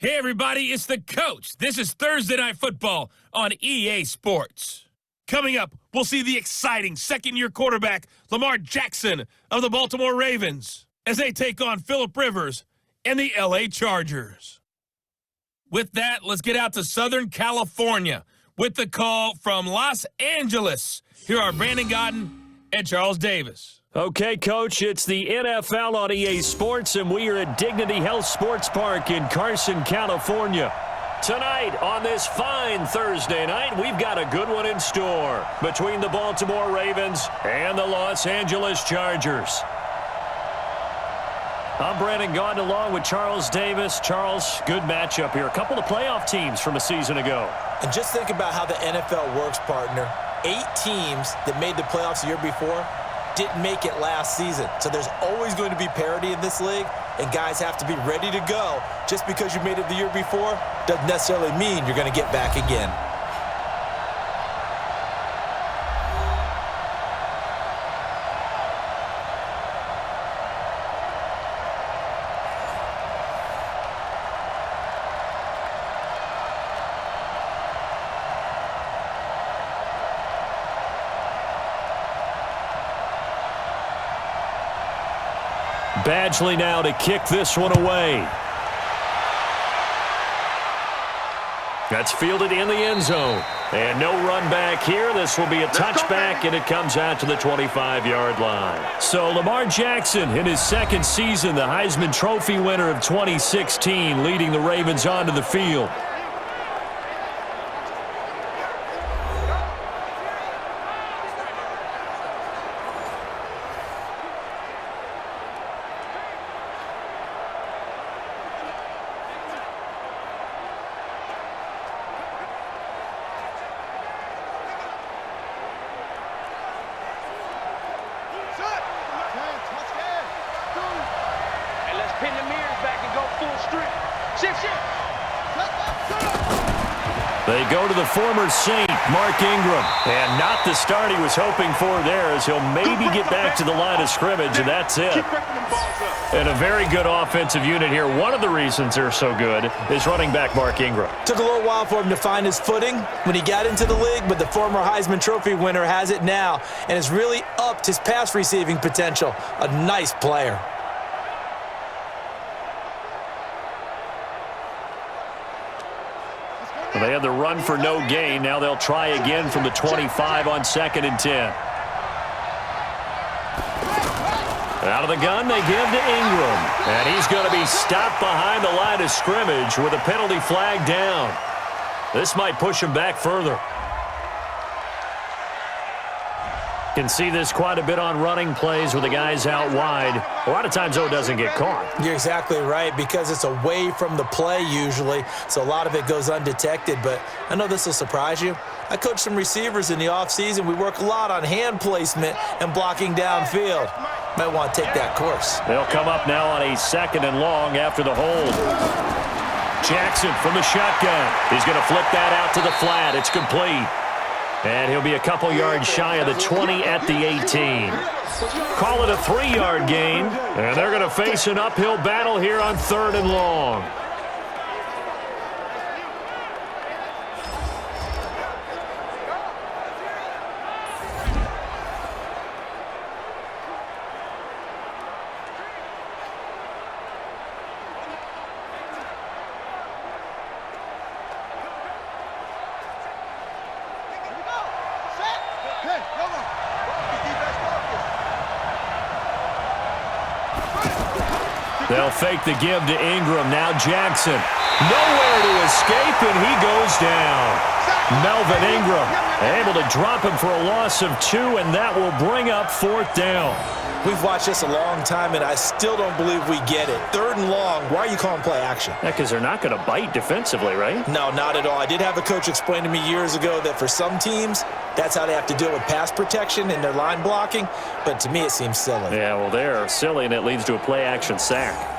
Hey, everybody, it's the coach. This is Thursday Night Football on EA Sports. Coming up, we'll see the exciting second-year quarterback Lamar Jackson of the Baltimore Ravens as they take on Phillip Rivers and the LA Chargers. With that, let's get out to Southern California with the call from Los Angeles. Here are Brandon Gaudin and Charles Davis. Okay, Coach, it's the NFL on EA Sports, and we are at Dignity Health Sports Park in Carson, California. Tonight, on this fine Thursday night, we've got a good one in store between the Baltimore Ravens and the Los Angeles Chargers. I'm Brandon Gaudin along with Charles Davis. Charles, good matchup here. A couple of playoff teams from a season ago. And just think about how the NFL works, partner. 8 teams that made the playoffs the year before didn't make it last season. So there's always going to be parity in this league, and guys have to be ready to go. Just because you made it the year before doesn't necessarily mean you're going to get back again. Badgley now to kick this one away. That's fielded in the end zone. And no run back here. This will be a touchback, and it comes out to the 25-yard line. So Lamar Jackson, in his second season, the Heisman Trophy winner of 2016, leading the Ravens onto the field. Pin the mirrors back and go full strip. Shift. They go to the former Saint, Mark Ingram. And not the start he was hoping for there, as he'll maybe get back to the line of scrimmage, and that's it. And a very good offensive unit here. One of the reasons they're so good is running back Mark Ingram. Took a little while for him to find his footing when he got into the league, but the former Heisman Trophy winner has it now and has really upped his pass receiving potential. A nice player. They had the run for no gain. Now they'll try again from the 25 on 2nd and 10. Out of the gun, they give to Ingram. And he's going to be stopped behind the line of scrimmage with a penalty flag down. This might push him back further. Can see this quite a bit on running plays with the guys out wide. A lot of times, though, it doesn't get caught. You're exactly right, because it's away from the play usually, so a lot of it goes undetected. But I know this will surprise you. I coach some receivers in the offseason. We work a lot on hand placement and blocking downfield. Might want to take that course. They'll come up now on a 2nd and long after the hold. Jackson from the shotgun. He's going to flip that out to the flat. It's complete. And he'll be a couple yards shy of the 20 at the 18. Call it a 3-yard gain. And they're going to face an uphill battle here on 3rd and long. They'll fake the give to Ingram. Now Jackson. Nowhere to escape, and he goes down. Melvin Ingram able to drop him for a loss of 2, and that will bring up 4th down. We've watched this a long time, and I still don't believe we get it. 3rd and long. Why are you calling play action? Yeah, because they're not going to bite defensively, right? No, not at all. I did have a coach explain to me years ago that for some teams, that's how they have to deal with pass protection and their line blocking. But to me, it seems silly. Yeah, well, they're silly, and it leads to a play action sack.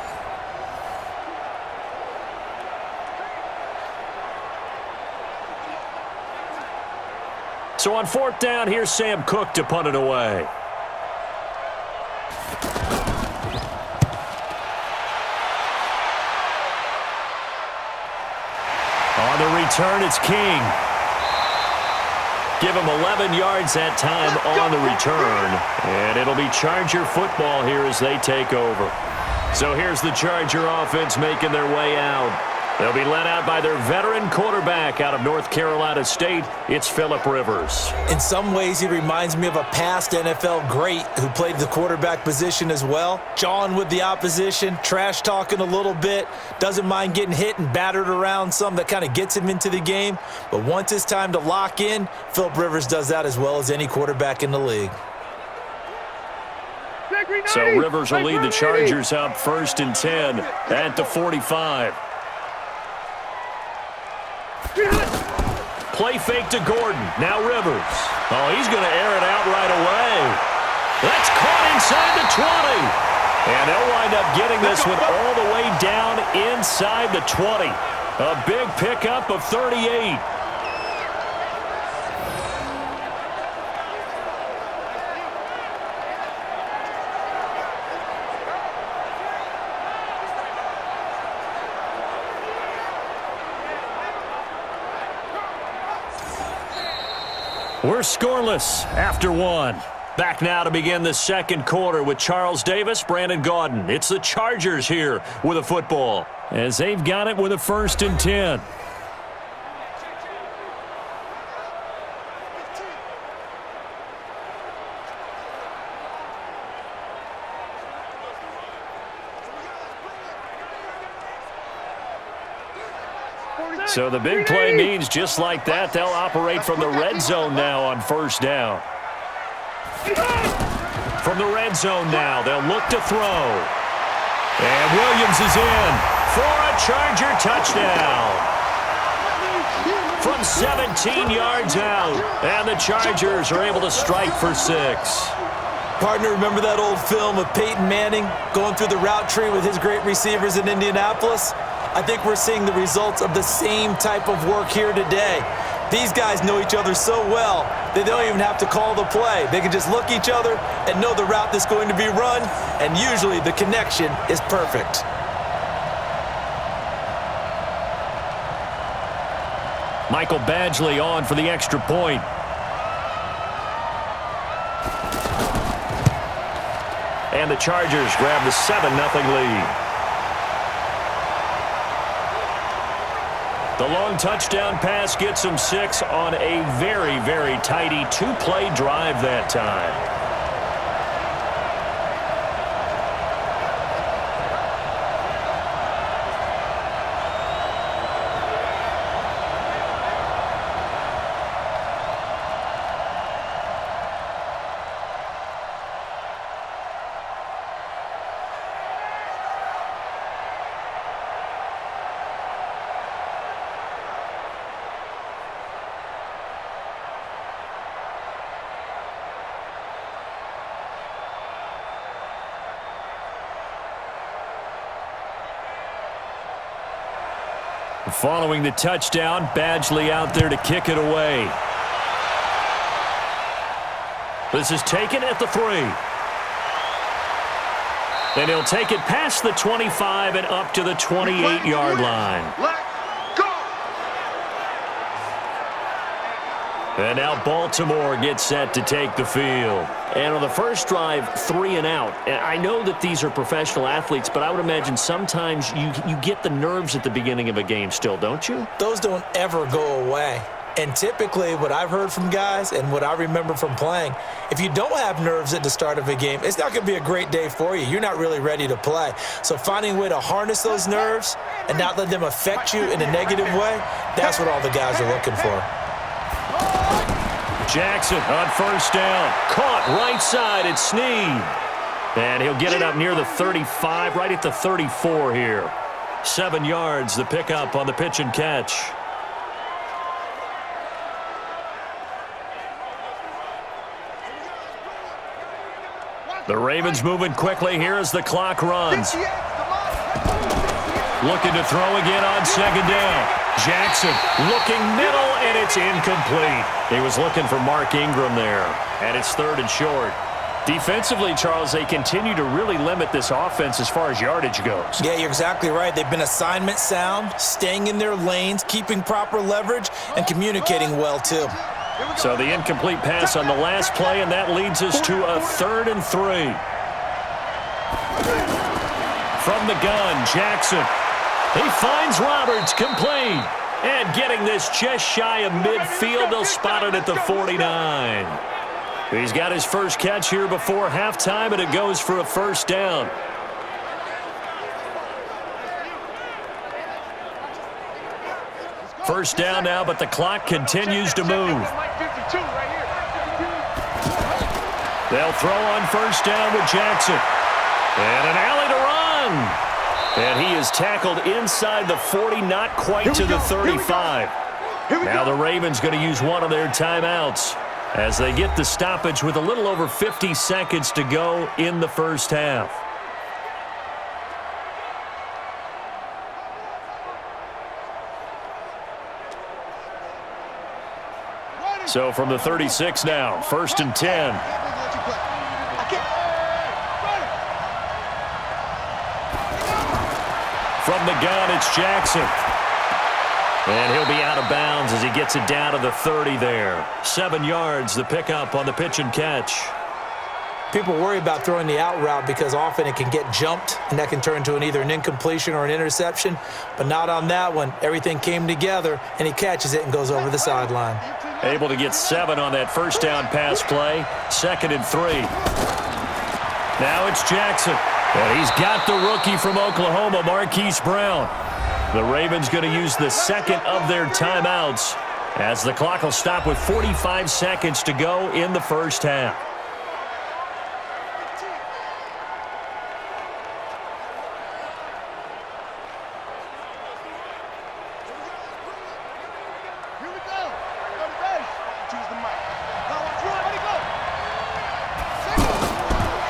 So on 4th down, here's Sam Cook to punt it away. On the return, it's King. Give him 11 yards that time on the return. And it'll be Charger football here as they take over. So here's the Charger offense making their way out. They'll be led out by their veteran quarterback out of North Carolina State. It's Phillip Rivers. In some ways, he reminds me of a past NFL great who played the quarterback position as well. Jawing with the opposition, trash talking a little bit, doesn't mind getting hit and battered around some. That kind of gets him into the game. But once it's time to lock in, Phillip Rivers does that as well as any quarterback in the league. So Rivers will lead the Chargers up 1st and 10 at the 45. Play fake to Gordon. Now Rivers. Oh, he's going to air it out right away. That's caught inside the 20. And they'll wind up getting this one all the way down inside the 20. A big pickup of 38. We're scoreless after one. Back now to begin the second quarter with Charles Davis, Brandon Gaudin. It's the Chargers here with a football as they've got it with a 1st and 10. So the big play means just like that, they'll operate from the red zone now on 1st down. From the red zone now, they'll look to throw. And Williams is in for a Charger touchdown. From 17 yards out, and the Chargers are able to strike for 6. Partner, remember that old film of Peyton Manning going through the route tree with his great receivers in Indianapolis? I think we're seeing the results of the same type of work here today. These guys know each other so well, they don't even have to call the play. They can just look each other and know the route that's going to be run, and usually the connection is perfect. Michael Badgley on for the extra point. And the Chargers grab the 7-0 lead. The long touchdown pass gets them 6 on a very, very tidy 2-play drive that time. Following the touchdown, Badgley out there to kick it away. This is taken at the 3. And he'll take it past the 25 and up to the 28-yard line. And now Baltimore gets set to take the field. And on the first drive, 3 and out. And I know that these are professional athletes, but I would imagine sometimes you get the nerves at the beginning of a game still, don't you? Those don't ever go away. And typically what I've heard from guys and what I remember from playing, if you don't have nerves at the start of a game, it's not going to be a great day for you. You're not really ready to play. So finding a way to harness those nerves and not let them affect you in a negative way, that's what all the guys are looking for. Jackson on first down. Caught right side. It's Snead. And he'll get it up near the 35, right at the 34 here. 7 yards, the pickup on the pitch and catch. The Ravens moving quickly here as the clock runs. Looking to throw again on second down. Jackson looking middle, and it's incomplete. He was looking for Mark Ingram there, and it's 3rd and short. Defensively, Charles, they continue to really limit this offense as far as yardage goes. Yeah, you're exactly right. They've been assignment sound, staying in their lanes, keeping proper leverage, and communicating well, too. So the incomplete pass on the last play, and that leads us to a 3rd and 3. From the gun, Jackson. He finds Roberts, complete. And getting this just shy of midfield, they'll spot it at the 49. He's got his first catch here before halftime, and it goes for a first down. First down now, but the clock continues to move. They'll throw on first down with Jackson. And an alley to run. And he is tackled inside the 40, not quite to the 35. Now the Ravens going to use one of their timeouts as they get the stoppage with a little over 50 seconds to go in the first half. So from the 36 now, 1st and 10. From the gun, it's Jackson. And he'll be out of bounds as he gets it down to the 30 there. 7 yards, the pickup on the pitch and catch. People worry about throwing the out route because often it can get jumped, and that can turn into either an incompletion or an interception. But not on that one. Everything came together, and he catches it and goes over the sideline. Able to get 7 on that first down pass play. 2nd and 3. Now it's Jackson. And he's got the rookie from Oklahoma, Marquise Brown. The Ravens going to use the second of their timeouts as the clock will stop with 45 seconds to go in the first half.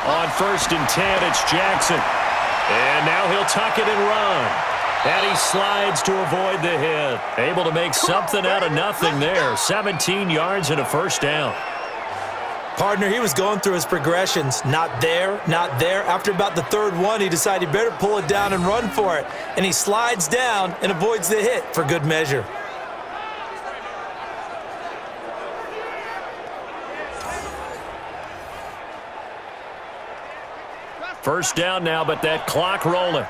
On 1st and 10, it's Jackson. And now he'll tuck it and run. And he slides to avoid the hit. Able to make something out of nothing there. 17 yards and a first down. Partner, he was going through his progressions. Not there, not there. After about the 3rd one, he decided he better pull it down and run for it. And he slides down and avoids the hit for good measure. First down now, but that clock rolling.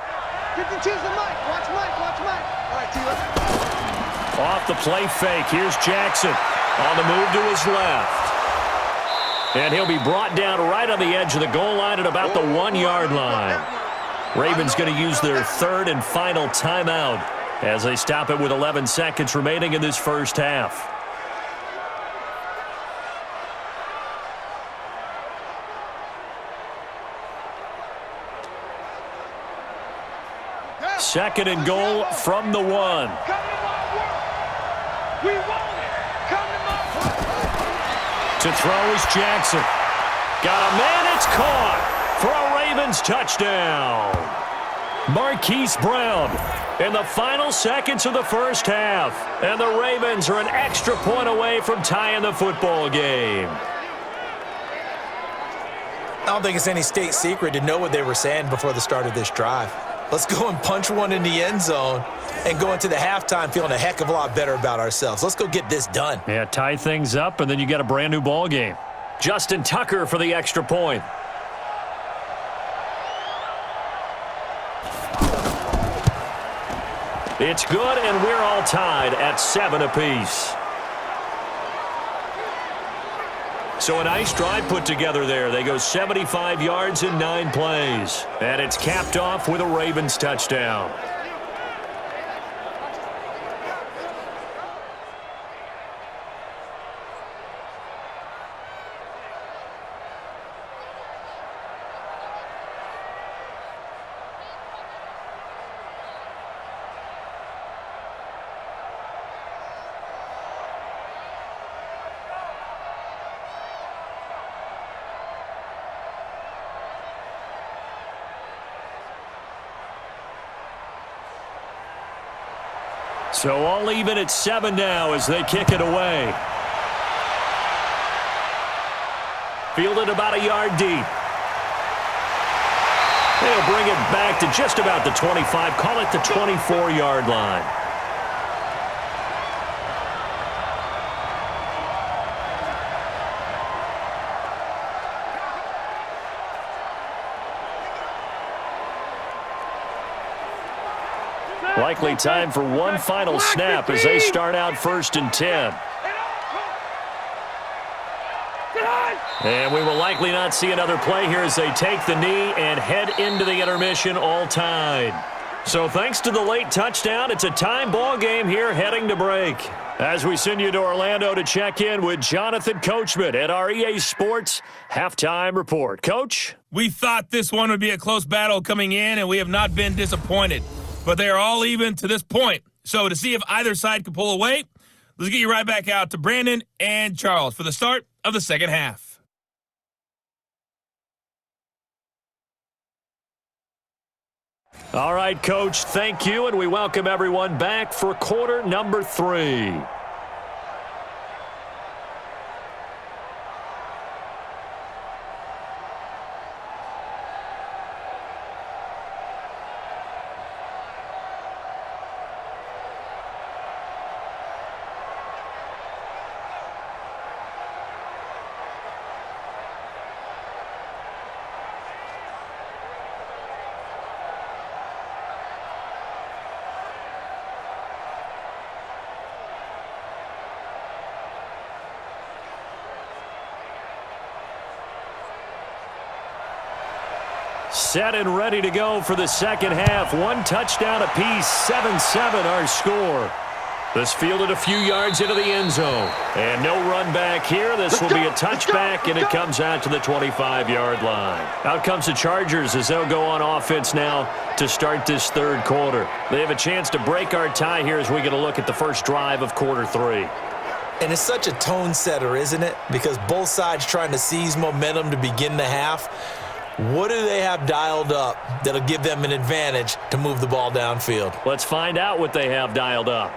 Off the play fake. Here's Jackson on the move to his left. And he'll be brought down right on the edge of the goal line at about the 1-yard line. Ravens going to use their 3rd and final timeout as they stop it with 11 seconds remaining in this first half. Second and goal from the 1. To throw is Jackson. Got a man, it's caught for a Ravens touchdown. Marquise Brown in the final seconds of the first half. And the Ravens are an extra point away from tying the football game. I don't think it's any state secret to know what they were saying before the start of this drive. Let's go and punch one in the end zone and go into the halftime feeling a heck of a lot better about ourselves. Let's go get this done. Yeah, tie things up, and then you got a brand-new ball game. Justin Tucker for the extra point. It's good, and we're all tied at 7 apiece. So a nice drive put together there. They go 75 yards in 9 plays. And it's capped off with a Ravens touchdown. So all even at 7 now as they kick it away. Fielded about a yard deep. They'll bring it back to just about the 25. Call it the 24-yard line. Likely time for one final snap as they start out 1st and 10. And we will likely not see another play here as they take the knee and head into the intermission all tied. So thanks to the late touchdown, it's a time ball game here heading to break. As we send you to Orlando to check in with Jonathan Coachman at our EA Sports Halftime Report. Coach? We thought this one would be a close battle coming in, and we have not been disappointed. But they are all even to this point. So to see if either side can pull away, let's get you right back out to Brandon and Charles for the start of the second half. All right, Coach, thank you, and we welcome everyone back for quarter number 3. Set and ready to go for the second half. One touchdown apiece, 7-7 our score. This fielded a few yards into the end zone. And no run back here. This will be a touchback, and it comes out to the 25-yard line. Out comes the Chargers as they'll go on offense now to start this third quarter. They have a chance to break our tie here as we get a look at the first drive of quarter 3. And it's such a tone setter, isn't it? Because both sides trying to seize momentum to begin the half. What do they have dialed up that'll give them an advantage to move the ball downfield? Let's find out what they have dialed up.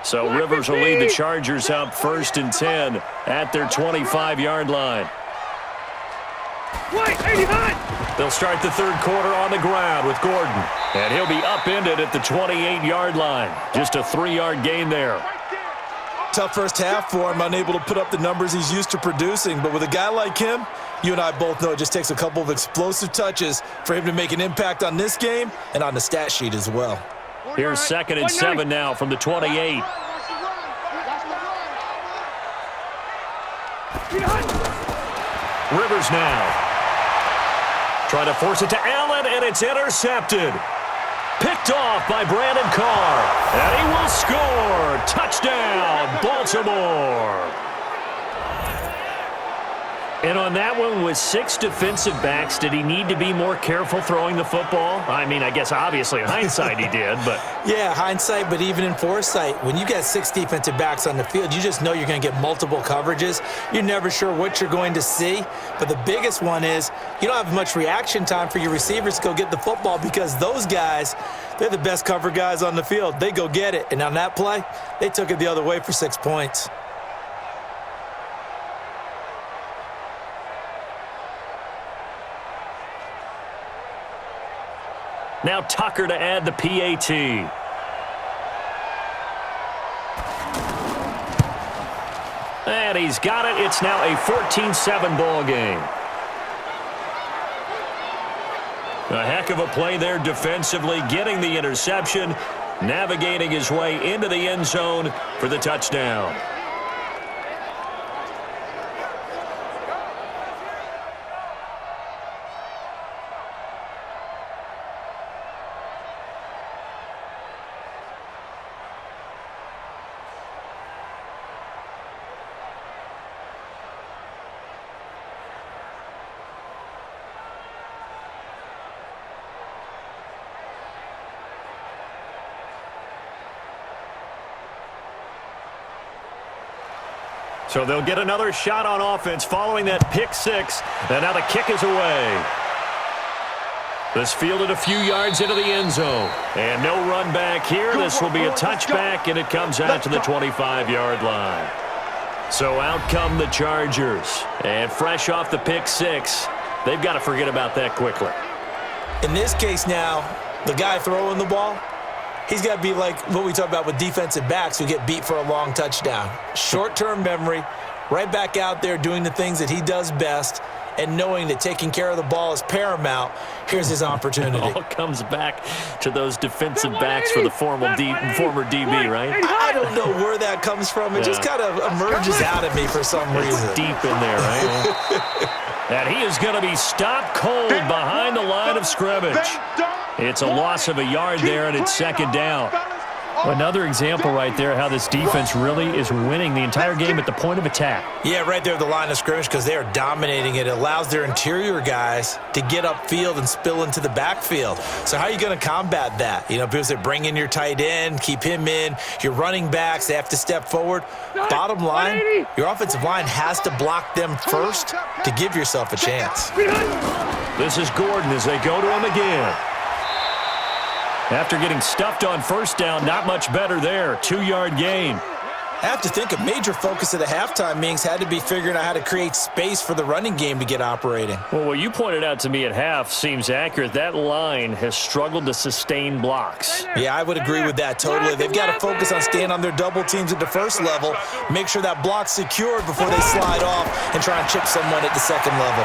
So Rivers will lead the Chargers up 1st and 10 at their 25-yard line. They'll start the third quarter on the ground with Gordon. And he'll be upended at the 28-yard line. Just a 3-yard gain there. Tough first half for him, unable to put up the numbers he's used to producing. But with a guy like him, you and I both know it just takes a couple of explosive touches for him to make an impact on this game and on the stat sheet as well. Here's 2nd and 7 now from the 28. Rivers now. Trying to force it to Allen, and it's intercepted. Picked off by Brandon Carr. And he will score. Touchdown, Baltimore. And on that one, with 6 defensive backs, did he need to be more careful throwing the football? I mean, I guess obviously in hindsight he did, but... Yeah, hindsight, but even in foresight, when you got 6 defensive backs on the field, you just know you're going to get multiple coverages. You're never sure what you're going to see. But the biggest one is you don't have much reaction time for your receivers to go get the football because those guys, they're the best cover guys on the field. They go get it. And on that play, they took it the other way for 6 points. Now Tucker to add the PAT. And he's got it. It's now a 14-7 ball game. A heck of a play there defensively, getting the interception, navigating his way into the end zone for the touchdown. So they'll get another shot on offense following that pick 6. And now the kick is away. This fielded a few yards into the end zone. And no run back here. This will be a touchback, and it comes out to the 25-yard line. So out come the Chargers. And fresh off the pick six, they've got to forget about that quickly. In this case now, the guy throwing the ball, he's got to be like what we talk about with defensive backs who get beat for a long touchdown. Short-term memory, right back out there doing the things that he does best, and knowing that taking care of the ball is paramount. Here's his opportunity. It all comes back to those defensive backs for the former DB, right? I don't know where that comes from. It just kind of emerges out of me for some reason. Deep in there, right? And he is going to be stopped cold behind the line of scrimmage. It's a loss of a yard there, and it's second down. Another example right there how this defense really is winning the entire game at the point of attack. Yeah, right there at the line of scrimmage because they are dominating it. It allows their interior guys to get upfield and spill into the backfield. So how are you going to combat that? You know, people say bring in your tight end, keep him in. Your running backs, they have to step forward. Bottom line, your offensive line has to block them first to give yourself a chance. This is Gordon as they go to him again. After getting stuffed on first down, not much better there. 2-yard gain. I have to think a major focus of the halftime meetings had to be figuring out how to create space for the running game to get operating. Well, what you pointed out to me at half seems accurate. That line has struggled to sustain blocks. Yeah, I would agree with that totally. They've got to focus on staying on their double teams at the first level, make sure that block's secured before they slide off and try and chip someone at the second level.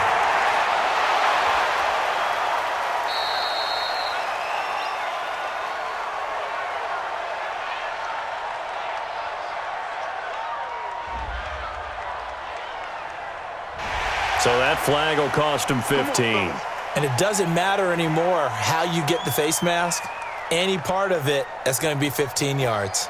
So that flag will cost him 15. And it doesn't matter anymore how you get the face mask. Any part of it, that's going to be 15 yards.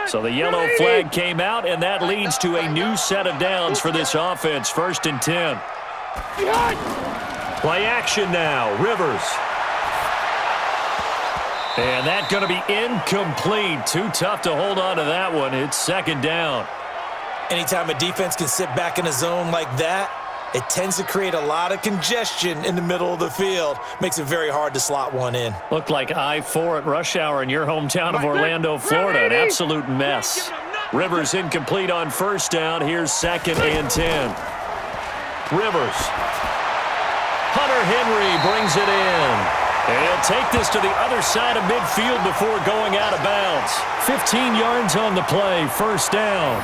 So the yellow flag came out, and that leads to a new set of downs for this offense. 1st and 10. Play action now. Rivers. And that's going to be incomplete. Too tough to hold on to that one. It's 2nd down. Anytime a defense can sit back in a zone like that, it tends to create a lot of congestion in the middle of the field. Makes it very hard to slot one in. Looked like I-4 at rush hour in your hometown of Orlando, Florida. An absolute mess. Rivers incomplete on first down. Here's 2nd and 10. Rivers. Hunter Henry brings it in. And he'll take this to the other side of midfield before going out of bounds. 15 yards on the play. 1st down.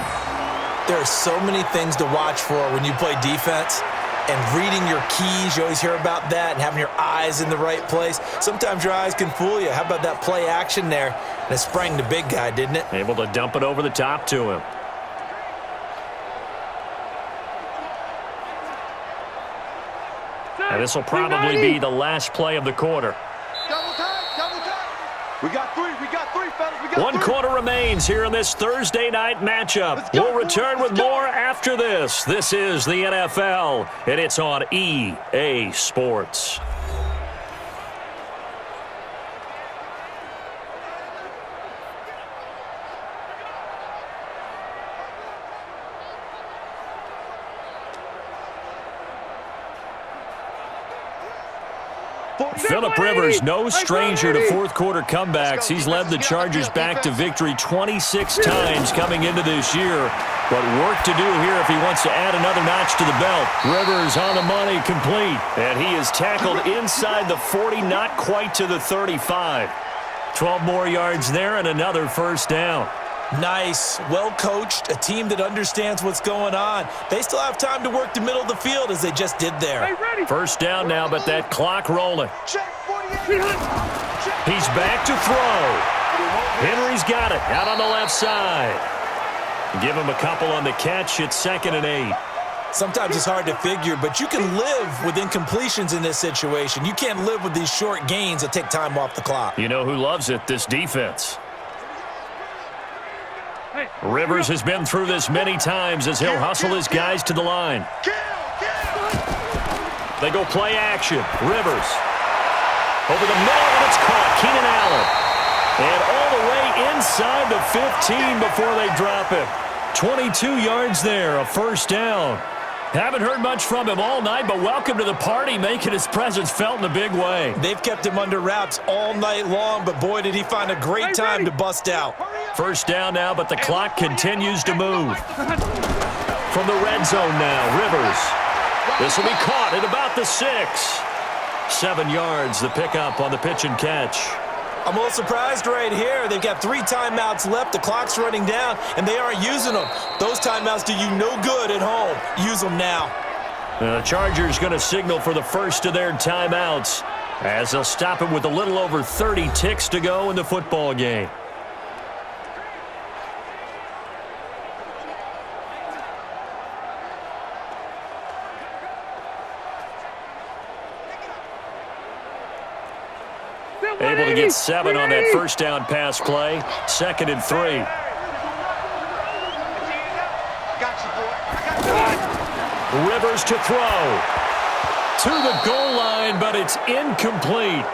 There are so many things to watch for when you play defense, and reading your keys, you always hear about that, and having your eyes in the right place. Sometimes your eyes can fool you. How about that play action there? And it sprang the big guy, didn't it? Able to dump it over the top to him. And this will probably be the last play of the quarter. Double time. We got three, fellas. One quarter remains here in this Thursday night matchup. We'll return with more after this. This is the NFL, and it's on EA Sports. Phillip Rivers, no stranger to fourth-quarter comebacks. He's led the Chargers back to victory 26 times coming into this year. But work to do here if he wants to add another notch to the belt. Rivers on the money, complete. And he is tackled inside the 40, not quite to the 35. 12 more yards there and another 1st down. Nice, well-coached, a team that understands what's going on. They still have time to work the middle of the field as they just did there. 1st down now, but that clock rolling. He's back to throw. Henry's got it out on the left side. Give him a couple on the catch. It's 2nd and 8. Sometimes it's hard to figure, but you can live with incompletions in this situation. You can't live with these short gains that take time off the clock. You know who loves it? This defense. Rivers has been through this many times as he'll hustle his guys to the line. They go play action. Rivers. Over the middle, and it's caught. Keenan Allen. And all the way inside the 15 before they drop him. 22 yards there, a first down. Haven't heard much from him all night, but welcome to the party, making his presence felt in a big way. They've kept him under wraps all night long, but boy, did he find a great time to bust out. First down now, but the clock continues to move. From the red zone now, Rivers. This will be caught at about the 6. 7 yards, the pickup on the pitch and catch. I'm a little surprised right here. They've got 3 timeouts left. The clock's running down, and they aren't using them. Those timeouts do you no good at home. Use them now. The Chargers going to signal for the first of their timeouts as they'll stop it with a little over 30 ticks to go in the football game. Able to get 7 on that first down pass play. 2nd and 3. Rivers to throw. To the goal line, but it's incomplete.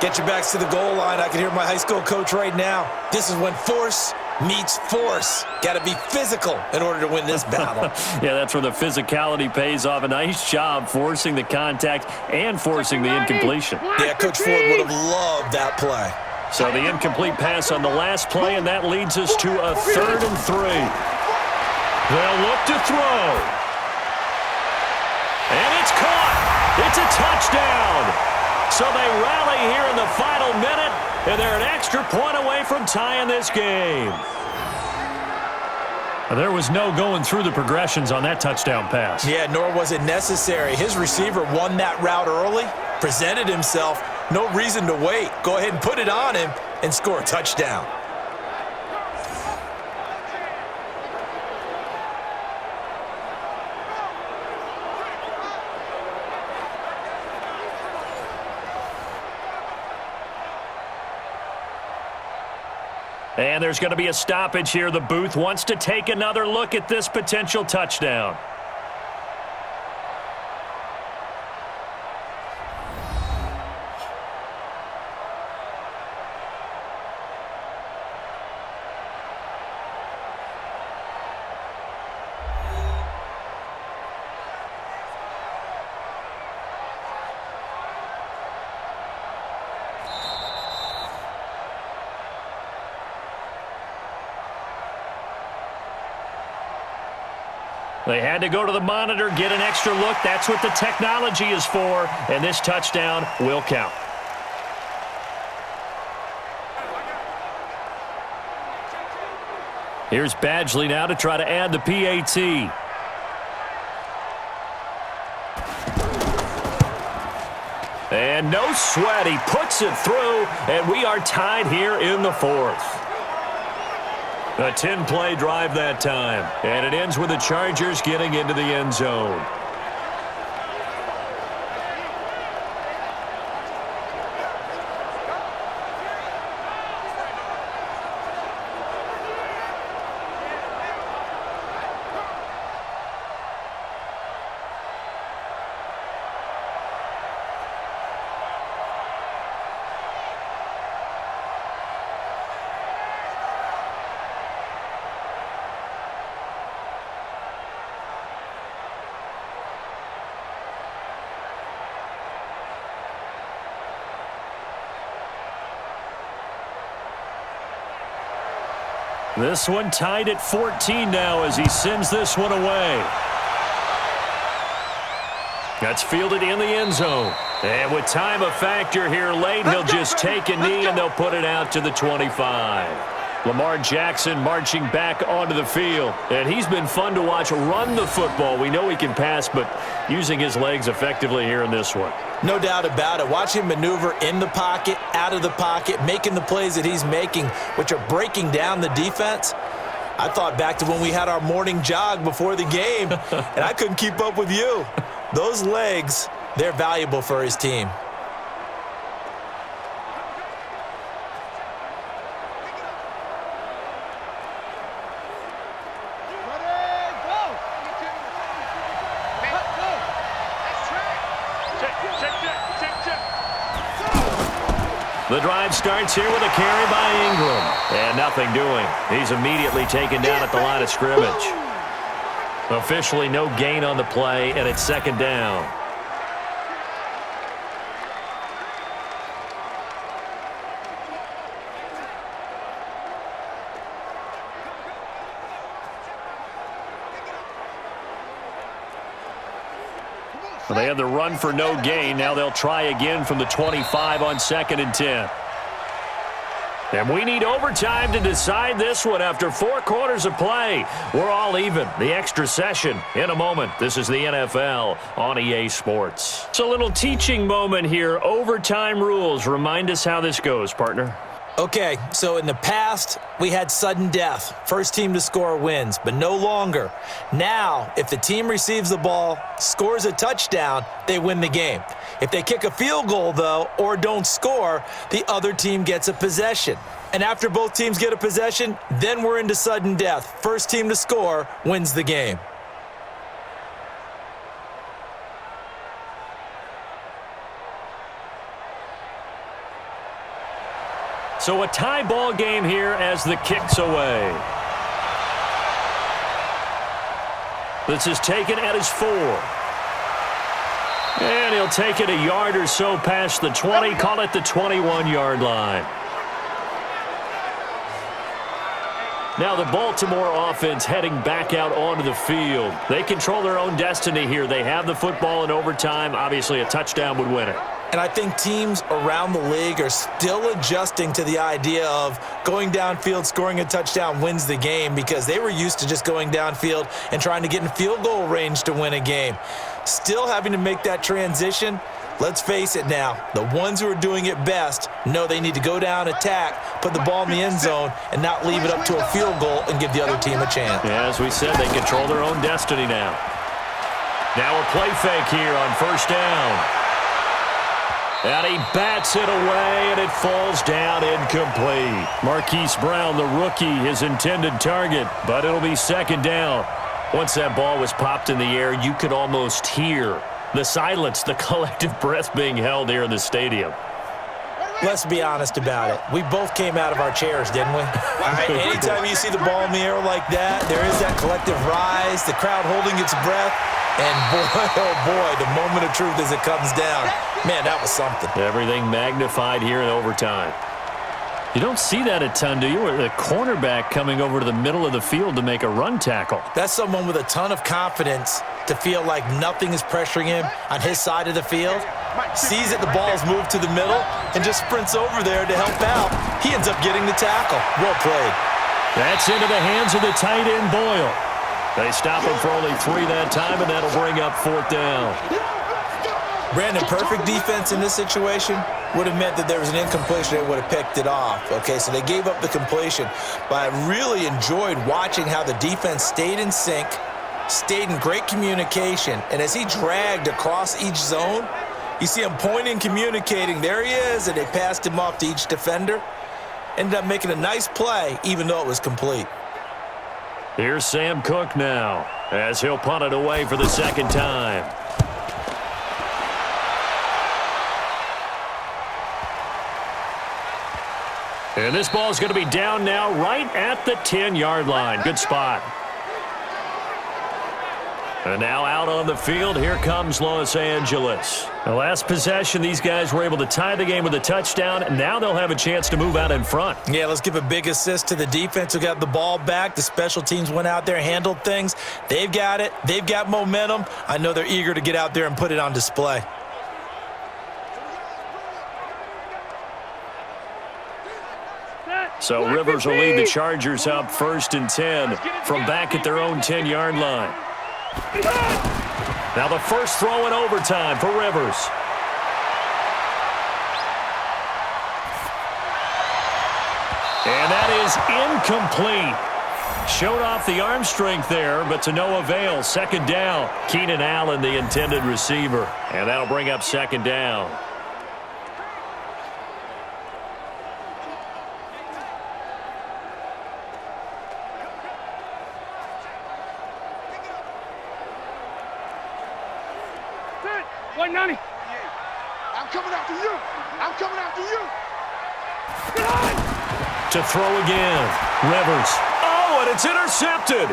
Get your backs to the goal line. I can hear my high school coach right now. This is when force meets force. Got to be physical in order to win this battle. Yeah, that's where the physicality pays off. A nice job forcing the contact and forcing the incompletion. Yeah, Coach Ford would have loved that play. So the incomplete pass on the last play, and that leads us to a 3rd and 3. They'll look to throw. And it's caught. It's a touchdown. So they rally here in the final minute, and they're an extra point away from tying this game. There was no going through the progressions on that touchdown pass. Yeah, nor was it necessary. His receiver won that route early, presented himself. No reason to wait. Go ahead and put it on him and score a touchdown. And there's going to be a stoppage here. The booth wants to take another look at this potential touchdown. They had to go to the monitor, get an extra look. That's what the technology is for, and this touchdown will count. Here's Badgley now to try to add the PAT. And no sweat. He puts it through, and we are tied here in the 4th. A 10-play drive that time, and it ends with the Chargers getting into the end zone. This one tied at 14 now as he sends this one away. That's fielded in the end zone. And with time a factor here late, he'll just take a knee and they'll put it out to the 25. Lamar Jackson marching back onto the field. And he's been fun to watch run the football. We know he can pass, but using his legs effectively here in this one. No doubt about it. Watch him maneuver in the pocket, out of the pocket, making the plays that he's making, which are breaking down the defense. I thought back to when we had our morning jog before the game, and I couldn't keep up with you. Those legs, they're valuable for his team. The drive starts here with a carry by Ingram. And nothing doing. He's immediately taken down at the line of scrimmage. Officially no gain on the play, and it's second down. Well, they had the run for no gain. Now they'll try again from the 25 on 2nd and 10. And we need overtime to decide this one after 4 quarters of play. We're all even. The extra session in a moment. This is the NFL on EA Sports. It's a little teaching moment here. Overtime rules. Remind us how this goes, partner. Okay, so in the past, we had sudden death. First team to score wins, but no longer. Now, if the team receives the ball, scores a touchdown, they win the game. If they kick a field goal, though, or don't score, the other team gets a possession. And after both teams get a possession, then we're into sudden death. First team to score wins the game. So a tie ball game here as the kick's away. This is taken at his 4. And he'll take it a yard or so past the 20, call it the 21-yard line. Now the Baltimore offense heading back out onto the field. They control their own destiny here. They have the football in overtime. Obviously, a touchdown would win it. And I think teams around the league are still adjusting to the idea of going downfield, scoring a touchdown wins the game, because they were used to just going downfield and trying to get in field goal range to win a game. Still having to make that transition. Let's face it now, the ones who are doing it best know they need to go down, attack, put the ball in the end zone, and not leave it up to a field goal and give the other team a chance. Yeah, as we said, they control their own destiny now. Now a play fake here on first down. And he bats it away, and it falls down incomplete. Marquise Brown, the rookie, his intended target, but it'll be second down. Once that ball was popped in the air, you could almost hear the silence, the collective breath being held here in the stadium. Let's be honest about it. We both came out of our chairs, didn't we? Anytime you see the ball in the air like that, there is that collective rise, the crowd holding its breath, and boy, oh boy, the moment of truth as it comes down. Man, that was something. Everything magnified here in overtime. You don't see that a ton, do you? The cornerback coming over to the middle of the field to make a run tackle. That's someone with a ton of confidence to feel like nothing is pressuring him on his side of the field. Sees that the ball's moved to the middle and just sprints over there to help out. He ends up getting the tackle. Well played. That's into the hands of the tight end, Boyle. They stop him for only 3 that time, and that'll bring up 4th down. Brandon, perfect defense in this situation would have meant that there was an incompletion that would have picked it off. Okay, so they gave up the completion. But I really enjoyed watching how the defense stayed in sync, stayed in great communication, and as he dragged across each zone, you see him pointing, communicating. There he is, and they passed him off to each defender. Ended up making a nice play, even though it was complete. Here's Sam Cook now, as he'll punt it away for the second time. And this ball is going to be down now right at the 10-yard line. Good spot. And now out on the field, here comes Los Angeles. The last possession, these guys were able to tie the game with a touchdown, and now they'll have a chance to move out in front. Yeah, let's give a big assist to the defense who got the ball back. The special teams went out there, handled things. They've got it. They've got momentum. I know they're eager to get out there and put it on display. So Rivers will lead the Chargers up 1st and 10 from back at their own 10-yard line. Now the first throw in overtime for Rivers. And that is incomplete. Showed off the arm strength there, but to no avail. Second down. Keenan Allen, the intended receiver. And that'll bring up second down. I'm coming after you. I'm coming after you. To throw again. Rivers. Oh, and it's intercepted.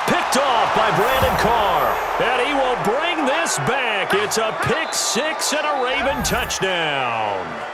Picked off by Brandon Carr. And he will bring this back. It's a pick six and a Raven touchdown.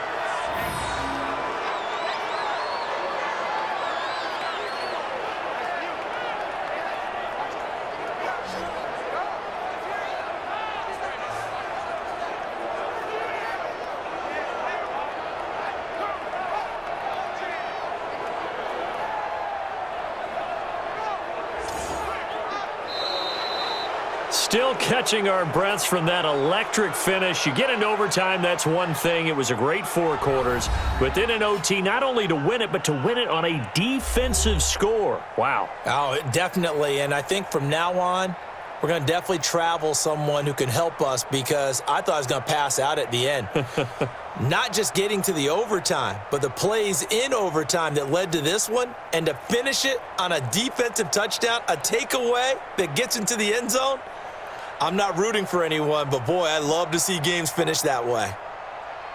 Still catching our breaths from that electric finish. You get into overtime, that's one thing. It was a great 4 quarters. But then in OT, not only to win it, but to win it on a defensive score. Wow. Oh, definitely. And I think from now on, we're going to definitely travel someone who can help us, because I thought I was going to pass out at the end. Not just getting to the overtime, but the plays in overtime that led to this one, and to finish it on a defensive touchdown, a takeaway that gets into the end zone. I'm not rooting for anyone, but boy, I love to see games finish that way.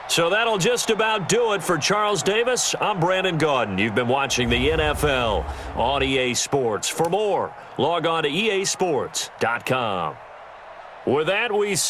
So that'll just about do it for Charles Davis. I'm Brandon Gaudin. You've been watching the NFL on EA Sports. For more, log on to easports.com. With that, we